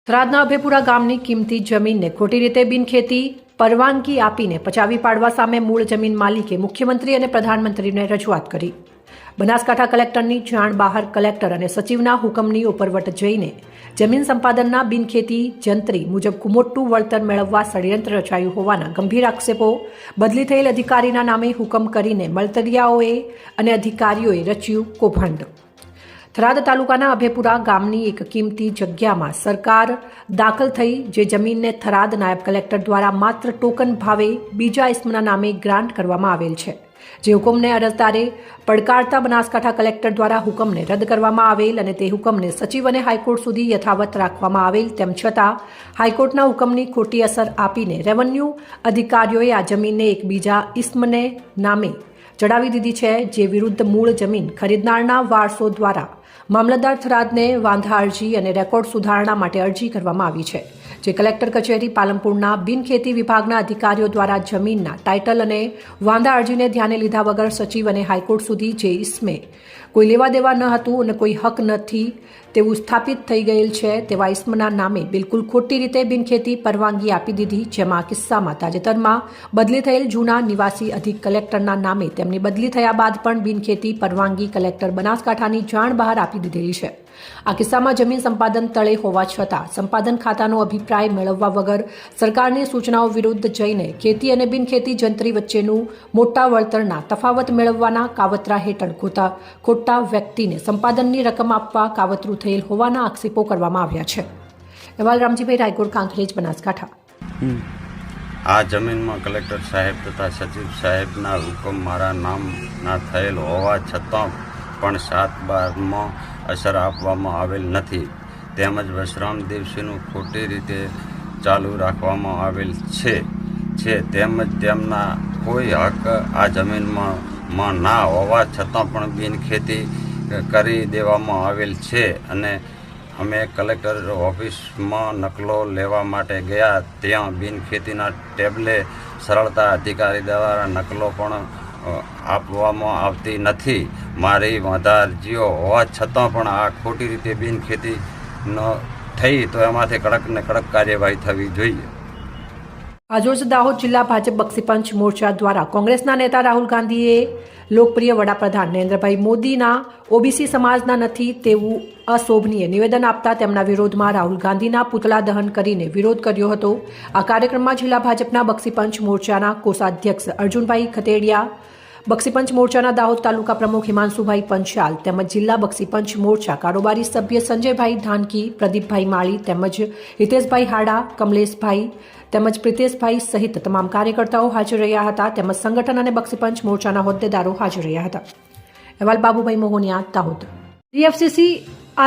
થરાદના અભેપુરા ગામની કિંમતી જમીનને ખોટી રીતે બિનખેતી પરવાનગી આપીને પચાવી પાડવા સામે મૂળ જમીન માલિકે મુખ્યમંત્રી અને પ્રધાનમંત્રીને રજૂઆત કરી। બનાસકાંઠા કલેક્ટરની જાણ બહાર કલેક્ટર અને સચિવના હુકમની ઉપરવટ જઈને જમીન સંપાદનના બિનખેતી જંત્રી મુજબ મોટું વળતર મેળવવા ષડયંત્ર રચાયું હોવાના ગંભીર આક્ષેપો બદલી થયેલ અધિકારીના નામે હુકમ કરીને મળતરિયાઓએ અને અધિકારીઓએ રચ્યું કૌભાંડ। થરાદ તાલુકાના અભેપુરા ગામની એક કિંમતી જગ્યામાં સરકાર દાખલ થઈ જે જમીનને થરાદ નાયબ કલેક્ટર દ્વારા માત્ર ટોકન ભાવે બીજા ઇસ્મના નામે ગ્રાન્ટ કરવામાં આવેલ છે, જે હુકમને અરજદારે પડકારતા બનાસકાંઠા કલેક્ટર દ્વારા હુકમને રદ કરવામાં આવેલ અને તે હુકમને સચિવ અને હાઈકોર્ટ સુધી યથાવત રાખવામાં આવેલ। તેમ છતાં હાઈકોર્ટના હુકમની ખોટી અસર આપીને રેવન્યુ અધિકારીઓએ આ જમીનને એક બીજા ઇસ્મને નામે ચડાવી દીધી છે, જે વિરુદ્ધ મૂળ જમીન ખરીદનારના વારસો દ્વારા મામલતદાર થરાદને વાંધા અરજી અને રેકોર્ડ સુધારણા માટે અરજી કરવામાં આવી છે, જે કલેક્ટર કચેરી પાલનપુરના બિનખેતી વિભાગના અધિકારીઓ દ્વારા જમીનના ટાઇટલ અને વાંધા અરજીને ધ્યાને લીધા વગર સચિવ અને હાઈકોર્ટ સુધી જે ઇસ્મે કોઈ લેવા દેવા ન હતું અને કોઈ હક નથી તેવું સ્થાપિત થઈ ગયેલ છે તેવા ઇસ્મના નામે બિલકુલ ખોટી રીતે બિનખેતી પરવાનગી આપી દીધી, જેમાં કિસ્સામાં તાજેતરમાં બદલી થયેલ જૂના નિવાસી અધિક કલેક્ટરના નામે તેમની બદલી થયા બાદ પણ બિનખેતી પરવાનગી કલેક્ટર બનાસકાંઠાની જાણ બહાર આપી દીધેલી છે। આ કિસ્સામાં જમીન સંપાદન તળે હોવા છતાં સંપાદન ખાતાનો અભિપ્રાય મેળવવા વગર સરકારની સૂચનાઓ વિરુદ્ધ જઈને ખેતી અને બિનખેતી જંત્રી વચ્ચેનું મોટા વળતરના તફાવત મેળવવાના કાવતરા હેઠળ ખોટા વ્યક્તિને સંપાદનની રકમ આપવા કાવતરું થયેલ હોવાના આક્ષેપો કરવામાં આવ્યા છે। અહેવાલ રામજીભાઈ રાયગોર, કાંકરેજ, બનાસકાંઠા। આ જમીનમાં કલેક્ટર સાહેબ તથા સચિવ સાહેબના હુકમ મારા નામના થયેલ હોવા છતાં પણ 7/12માં અસર આપવામાં આવેલ નથી, તેમજ વિશ્રામ દિવસીનું ખોટી રીતે ચાલુ રાખવામાં આવેલ છે, તેમજ તેમના કોઈ હક આ જમીનમાં ના હોવા છતાં પણ બિનખેતી કરી દેવામાં આવેલ છે અને અમે કલેક્ટર ઓફિસમાં નકલો લેવા માટે ગયા, ત્યાં બિનખેતીના ટેબલે સરળતા અધિકારી દ્વારા નકલો પણ આપવામાં આવતી નથી। મારી વાંધા અરજીઓ હોવા છતાં પણ આ ખોટી રીતે બિનખેતી ન થઈ તો એમાંથી કડક ને કડક કાર્યવાહી થવી જોઈએ। આજરોજ દાહોદ જિલ્લા ભાજપ બક્ષીપંચ મોરચા દ્વારા કોંગ્રેસના નેતા રાહુલ ગાંધીએ લોકપ્રિય વડાપ્રધાન નરેન્દ્રભાઈ મોદીના ઓબીસી સમાજના નથી તેવું અશોભનીય નિવેદન આપતા તેમના વિરોધમાં રાહુલ ગાંધીના પુતળા દહન કરીને વિરોધ કર્યો હતો। આ કાર્યક્રમમાં જિલ્લા ભાજપના બક્ષીપંચ મોરચાના કોષાધ્યક્ષ અર્જુનભાઈ ખતેડિયા, બક્ષીપંચ મોરચાના દાહોદ તાલુકા પ્રમુખ હિમાંશુભાઈ પંચાલ તેમજ જિલ્લા બક્ષીપંચ મોરચા કારોબારી સભ્ય સંજયભાઈ ધાનકી, પ્રદીપભાઈ માળી તેમજ હિતેશભાઈ હાડા, કમલેશભાઈ તેમજ પ્રિતેશભાઈ સહિત તમામ કાર્યકર્તાઓ હાજર રહ્યા હતા, તેમજ સંગઠન અને બક્ષીપંચ મોરચાના હોદ્દેદારો હાજર રહ્યા હતા। અહેવાલ બાબુભાઈ મોહનિયા, દાહોદ। ડીએફસીસી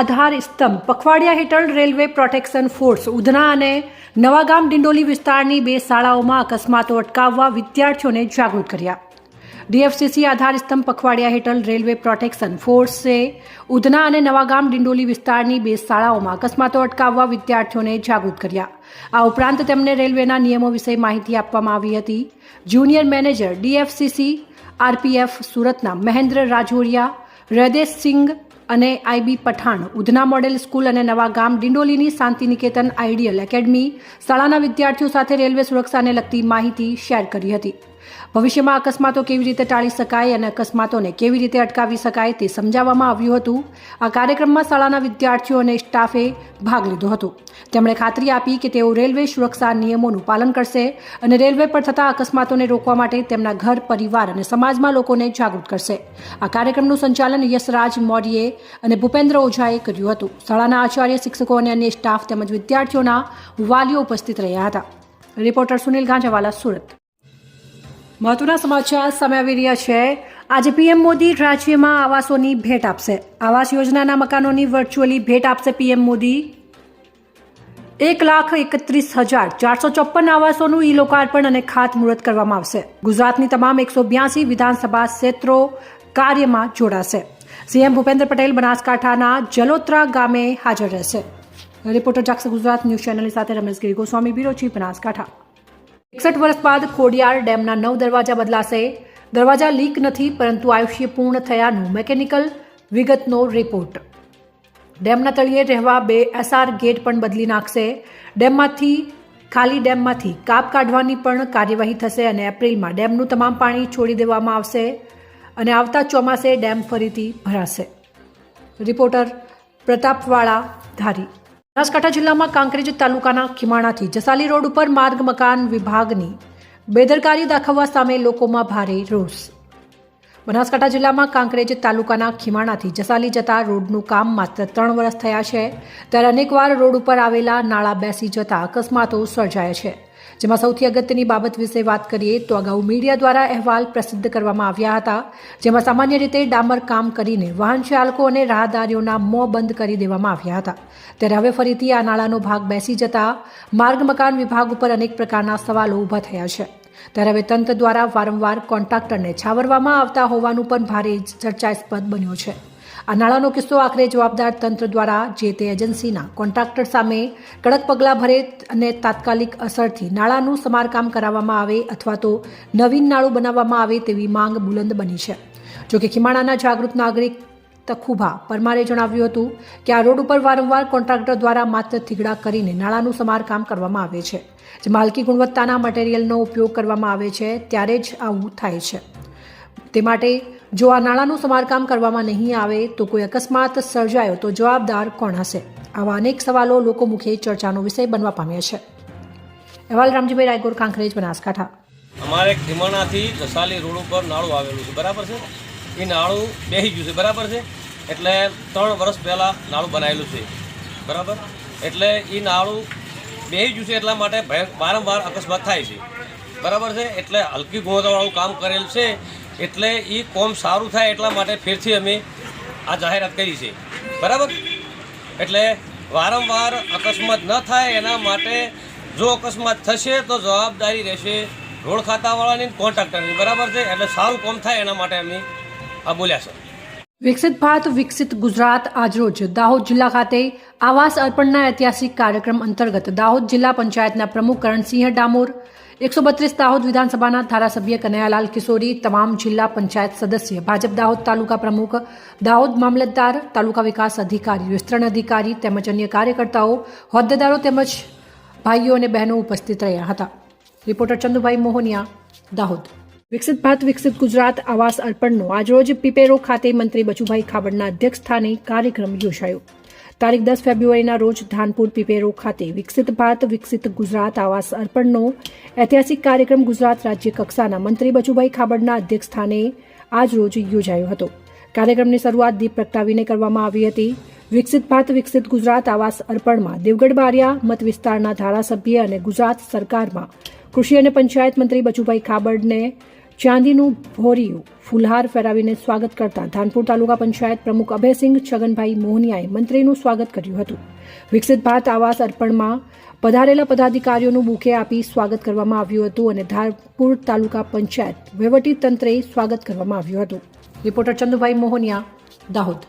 આધાર સ્તંભ પખવાડિયા હેઠળ રેલવે પ્રોટેક્શન ફોર્સ ઉધના અને નવાગામ ડિંડોલી વિસ્તારની 2 શાળાઓમાં અકસ્માતો અટકાવવા વિદ્યાર્થીઓને જાગૃત કર્યા। ડીએફસીસી આધાર સ્તંભ પખવાડિયા હેઠળ રેલવે પ્રોટેક્શન ફોર્સે ઉધના અને નવાગામ ડિંડોલી વિસ્તારની 2 શાળાઓમાં અકસ્માતો અટકાવવા વિદ્યાર્થીઓને જાગૃત કર્યા। આ ઉપરાંત તેમને રેલવેના નિયમો વિશે માહિતી આપવામાં આવી હતી। જુનિયર મેનેજર ડીએફસીસી આરપીએફ સુરતના મહેન્દ્ર રાજોરિયા, હૃદય સિંઘ અને IB Pathan Udhna model school અને નવાગામ ડિંડોલીની શાંતિનિકેતન આઈડિયલ એકેડમી શાળાના વિદ્યાર્થીઓ સાથે રેલવે સુરક્ષાને લગતી માહિતી શેર કરી હતી। ભવિષ્યમાં અકસ્માતો કેવી રીતે ટાળી શકાય અને અકસ્માતોને કેવી રીતે અટકાવી શકાય તે સમજાવવામાં આવ્યું હતું। આ કાર્યક્રમમાં શાળાના વિદ્યાર્થીઓ અને સ્ટાફે ભાગ લીધો હતો। તેમણે ખાતરી આપી કે તેઓ રેલવે સુરક્ષા નિયમોનું પાલન કરશે અને રેલવે પર થતા અકસ્માતોને રોકવા માટે તેમના ઘર, પરિવાર અને સમાજમાં લોકોને જાગૃત કરશે। આ કાર્યક્રમનું સંચાલન યશરાજ મૌર્યે અને ભૂપેન્દ્ર ઓઝાએ કર્યું હતું। શાળાના આચાર્ય, શિક્ષકો અને અન્ય સ્ટાફ તેમજ વિદ્યાર્થીઓના વાલીઓ ઉપસ્થિત રહ્યા હતા। રિપોર્ટર સુનિલ ગાંજાવાલા, સુરત। મહત્વના સમાચાર સામે આવી રહ્યા છે। આજે પીએમ મોદી રાજ્યમાં આવાસોની ભેટ આપશે। આવાસ યોજનાના મકાનોની વર્ચ્યુઅલી ભેટ આપશે પીએમ મોદી। 1,31,454 આવાસોનું ઈ લોકાર્પણ અને ખાતમુહૂર્ત કરવામાં આવશે। ગુજરાતની તમામ 182 વિધાનસભા ક્ષેત્રો કાર્યમાં જોડાશે। સીએમ ભૂપેન્દ્ર પટેલ બનાસકાંઠાના જલોત્રા ગામે હાજર રહેશે। રિપોર્ટર જાગૃત ગુજરાત ન્યૂઝ ચેનલની સાથે રમેશ ગિરી ગોસ્વામી, બ્યુરો ચીફ, બનાસકાંઠા। 61 વર્ષ બાદ ખોડિયાર ડેમના 9 દરવાજા બદલાશે। દરવાજા લીક નથી પરંતુ આયુષ્ય પૂર્ણ થયાનું મેકેનિકલ વિગતનો રિપોર્ટ। ડેમના તળિયે રહેવા 2 SR ગેટ પણ બદલી નાખશે. ખાલી ડેમમાંથી કાપ કાઢવાની પણ કાર્યવાહી થશે અને એપ્રિલમાં ડેમનું તમામ પાણી છોડી દેવામાં આવશે અને આવતા ચોમાસે ડેમ ફરીથી ભરાશે. રિપોર્ટર પ્રતાપવાળા, ધારી. બનાસકાંઠા જિલ્લામાં કાંકરેજ તાલુકાના ખીમાણાથી જસાલી રોડ ઉપર માર્ગ મકાન વિભાગની બેદરકારી દાખવવા સામે લોકોમાં ભારે રોષ. બનાસકાંઠા જિલ્લામાં કાંકરેજ તાલુકાના ખીમાણાથી જસાલી જતા રોડનું કામ માત્ર 3 વર્ષ થયા છે, ત્યારે અનેકવાર રોડ ઉપર આવેલા નાળા બેસી જતા અકસ્માતો સર્જાયા છે. જેમાં સૌથી અગત્યની બાબત વિશે વાત કરીએ તો અગાઉ મીડિયા દ્વારા અહેવાલ પ્રસિદ્ધ કરવામાં આવ્યા હતા, જેમાં સામાન્ય રીતે ડામર કામ કરીને વાહન ચાલકો અને રાહદારીઓના મોં બંધ કરી દેવામાં આવ્યા હતા. ત્યારે હવે ફરીથી આ નાળાનો ભાગ બેસી જતા માર્ગ મકાન વિભાગ ઉપર અનેક પ્રકારના સવાલો ઊભા થયા છે. ત્યારે હવે તંત્ર દ્વારા વારંવાર કોન્ટ્રાક્ટરને છાવરવામાં આવતા હોવાનું પણ ભારે ચર્ચાસ્પદ બન્યો છે. આ નાળાનો કિસ્સો આખરે જવાબદાર તંત્ર દ્વારા જે તે એજન્સીના કોન્ટ્રાક્ટર સામે કડક પગલાં ભરે અને તાત્કાલિક અસરથી નાળાનું સમારકામ કરાવવામાં આવે અથવા તો નવીન નાળું બનાવવામાં આવે તેવી માંગ બુલંદ બની છે. જોકે ખીમાણાના જાગૃત નાગરિક તખુભા પરમારે જણાવ્યું હતું કે આ રોડ ઉપર વારંવાર કોન્ટ્રાક્ટર દ્વારા માત્ર થીગડા કરીને નાળાનું સમારકામ કરવામાં આવે છે, જેમાં હલકી ગુણવત્તાના મટીરિયલનો ઉપયોગ કરવામાં આવે છે, ત્યારે જ આવું થાય છે. તે માટે જો આ નાળાનું સમારકામ કરવામાં નહીં આવે તો કોઈ અકસ્માત સર્જાયો તો જવાબદાર કોણ હશે? આવા અનેક સવાલો લોકો મુખે ચર્ચાનો વિષય બનવા પામ્યા છે. અહેવાલ રામજીભાઈ રાયગોર, કાંકરેજ, બનાસકાંઠા. અમારે ખીમાણાથી જસાલી રોડ ઉપર નાળું આવેલું છે, બરાબર છે. એ નાળું બેસી ગયું છે, બરાબર છે. એટલે 3 વર્ષ પહેલાં નાળું બનાવેલું છે, બરાબર. એટલે એ નાળું બેસી ગયું છે એટલા માટે વારંવાર અકસ્માત થાય છે, બરાબર છે. એટલે હલકી ગુણવત્તાવાળું કામ કરેલ છે, એટલે એ કોમ સારું થાય એટલા માટે ફેરથી અમે આ જાહેરાત કરી છે, બરાબર. એટલે વારંવાર અકસ્માત ન થાય એના માટે જો અકસ્માત થશે તો જવાબદારી રહેશે રોડ ખાતાવાળાની, કોન્ટ્રાક્ટરની, બરાબર છે. એટલે સારું કામ થાય એના માટે અમે આ બોલ્યા છે. વિકસિત ભારત વિકસિત ગુજરાત આજરોજ દાહોદ જિલ્લા ખાતે આવાસ અર્પણના ઐતિહાસિક કાર્યક્રમ અંતર્ગત દાહોદ જિલ્લા પંચાયતના પ્રમુખ કરણસિંહ ડામોર, 132 દાહોદ વિધાનસભાના ધારાસભ્ય કનૈયાલાલ કિશોરી, તમામ જિલ્લા પંચાયત સદસ્ય, ભાજપ દાહોદ તાલુકા પ્રમુખ, દાહોદ મામલતદાર, તાલુકા વિકાસ અધિકારી, વિસ્તરણ અધિકારી તેમજ અન્ય કાર્યકર્તાઓ, હોદ્દેદારો તેમજ ભાઈઓ અને બહેનો ઉપસ્થિત રહ્યા હતા. રિપોર્ટર ચંદુભાઈ મોહનિયા, દાહોદ. વિકસિત ભારત વિકસિત ગુજરાત આવાસ અર્પણનો આજરોજ પીપેરો ખાતે મંત્રી બચુભાઈ ખાબડના અધ્યક્ષસ્થાને કાર્યક્રમ યોજાયો. તારીખ 10 ફેબ્રુઆરીના રોજ ધાનપુર પીપેરો ખાતે વિકસિત ભારત વિકસિત ગુજરાત આવાસ અર્પણનો ઐતિહાસિક કાર્યક્રમ ગુજરાત રાજ્ય કક્ષાના મંત્રી બચુભાઈ ખાબડના અધ્યક્ષસ્થાને આજરોજ યોજાયો હતો. કાર્યક્રમની શરૂઆત દીપ પ્રગટાવીને કરવામાં આવી હતી. વિકસિત ભારત વિકસિત ગુજરાત આવાસ અર્પણમાં દેવગઢ બારિયા મત વિસ્તારના ધારાસભ્ય અને ગુજરાત સરકારમાં કૃષિ અને પંચાયત મંત્રી બચુભાઈ ખાબડને ચાંદીનું ભોરિયું ફૂલહાર ફેરાવીને સ્વાગત કરતા ધાનપુર તાલુકા પંચાયત પ્રમુખ અભયસિંહ છગનભાઈ મોહનિયાએ મંત્રીનું સ્વાગત કર્યું હતું. વિકસિત ભારત આવાસ અર્પણમાં પધારેલા પદાધિકારીઓનું બુકે આપી સ્વાગત કરવામાં આવ્યું હતું અને ધાનપુર તાલુકા પંચાયત વહીવટી તંત્રે સ્વાગત કરવામાં આવ્યું હતું. રિપોર્ટર ચંદુભાઈ મોહનિયા, દાહોદ.